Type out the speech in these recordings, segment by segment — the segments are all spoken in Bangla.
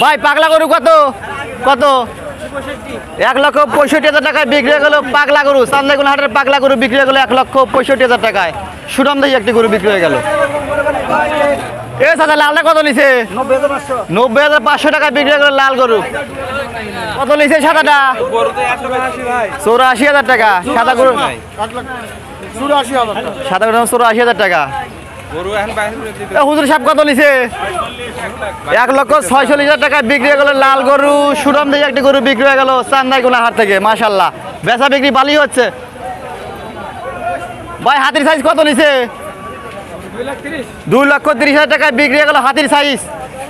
ভাই পাগলা গরু কত কত 1,65,000 টাকায় বিক্রি হয়ে গেল পাগলা গরু। চান্দাইগুলো হাটের পাগলা গরু বিক্রি হয়ে গেল 1,65,000 টাকায়। সুনাম দিয়ে একটি গরু বিক্রি হয়ে গেল। এ দাদা লালটা কত নিছে? 90,500 টাকায় বিক্রি হয়ে গেল লাল গরু। কত নিছে সাদাটা? 84,000 টাকা। সাদা গরু 84,000 টাকা। হুজুর সাহেব কত নিছে? 1,46,000 টাকায় বিক্রি হয়ে গেল লাল গরু। সুনাম দিয়ে একটি গরু বিক্রি হয়ে গেল চান্দাইগুলা হাট থেকে। মাশাল্লাহ বেচা বিক্রি ভালোই হচ্ছে। ভাই হাতির সাইজ কত নিছে? 2,30,000 টাকায় বিক্রি হয়ে গেল হাতির সাইজ।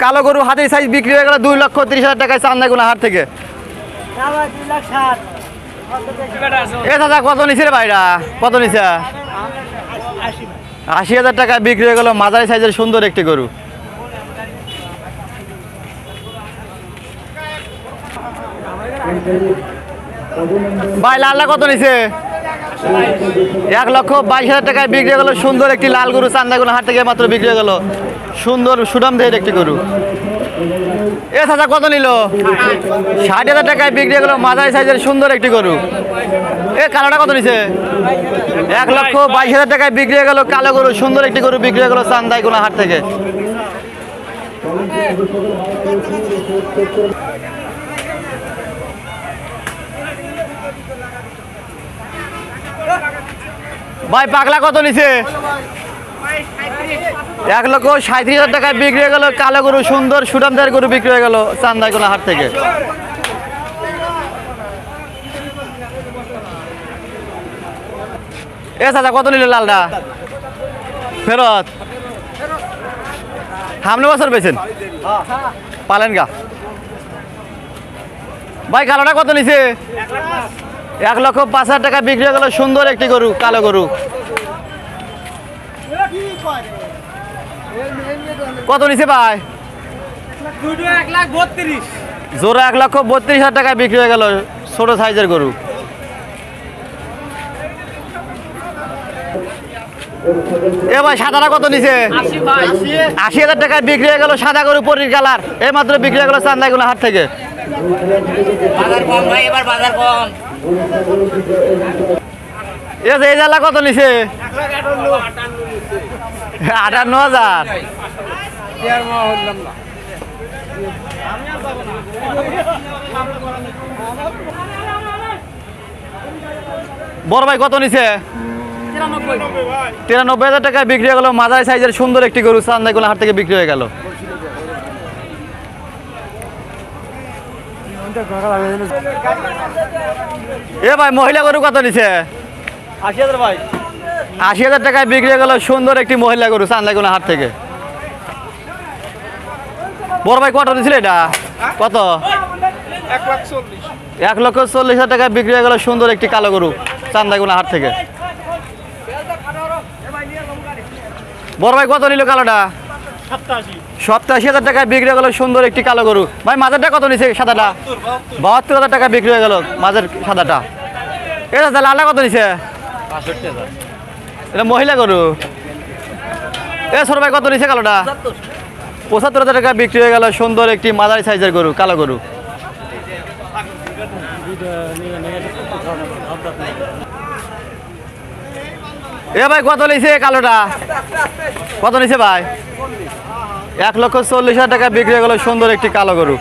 কালো গরু হাতির সাইজ বিক্রি হয়ে গেল 2,30,000 টাকায় চান্দাইগুলা হাট থেকে। এ দাদা কত নিছে রে ভাইরা? কত নিছে? 80,000 টাকায় বিক্রি হয়ে গেল মাঝারি সাইজের সুন্দর একটি গরু। ভাই লালটা কত নিছে? 1,22,000 টাকায় বিক্রি হয়ে গেল সুন্দর একটি লাল গরু। চান্দাইগুলো হাট থেকে মাত্র বিক্রি হয়ে গেল সুন্দর সুনাম দেহের একটি গরু। এ দাদা কত নিল? 60,000 টাকায় বিক্রি হয়ে গেল মাঝারি সাইজের সুন্দর একটি গরু। এ কালোটা কত নিছে? 1,22,000 টাকায় বিক্রি হয়ে গেল কালো গরু। সুন্দর একটি গরু বিক্রি হয়ে গেল চান্দাইগুলো হাট থেকে। ভাই পাগলা কত নিছে? 1,37,000 টাকায় বিক্রি হয়ে গেল কালো গরু। সুন্দর সুনামদার গরু বিক্রি হয়ে গেল চান্দাইগুলো হাট থেকে। এ দাদা কত নিল লালটা? ফেরত সামনে বছর পেয়েছেন পালেন গা। ভাই কালোটা কত নিছে? 1,05,000 টাকা বিক্রি হয়ে গেল সুন্দর একটি গরু কালো গরু। কত নিছে ভাই? জোড়া 1,32,000 টাকায় বিক্রি হয়ে গেল ছোট সাইজের গরু। এ ভাই সাদাটা কত নিছে? 80,000 টাকায় বিক্রি হয়ে গেল সাদা গরু পরির কালার। এই মাত্র বিক্রি হয়ে গেল চান্দাইগুলো হাট থেকে। এই জালা কত নিছে? 58,000। বড় ভাই কত নিছে? 93,000 টাকায় বিক্রি হয়ে গেল মাঝারি সাইজের সুন্দর একটি গরু। চান্দাইগুলো হাট থেকে বিক্রি হয়ে গেল। এ ভাই মহিলা গরু কত নিছে? 80,000 ভাই। 80,000 টাকায় বিক্রি হয়ে গেল সুন্দর একটি মহিলা গরু চান্দাইগুলো হাট থেকে। বড় ভাই কত নিছিল এটা? কত? 1,40,000 টাকায় বিক্রি হয়ে গেল সুন্দর একটি কালো গরু চান্দাইগুলো হাট থেকে। বড় ভাই কত নিল কালোটা? 87,000 টাকায় বিক্রি হয়ে গেল সুন্দর একটি কালো গরু। ভাই মাঝেরটা কত নিছে সাদাটা? 72,000 টাকায় বিক্রি হয়ে গেল মাঝের সাদাটা। এটা লালটা কত নিছে? 65,000। এটা মহিলা গরু। এ ছোট ভাই কত নিছে কালোটা? 75,000 টাকা বিক্রি হয়ে গেল সুন্দর একটি মাঝারি সাইজের গরু কালো গরু। এ ভাই কত নিছে কালোটা? কত নিছে ভাই? 1,40,000 টাকা বিক্রি হয়ে গেল সুন্দর একটি কালো গরু।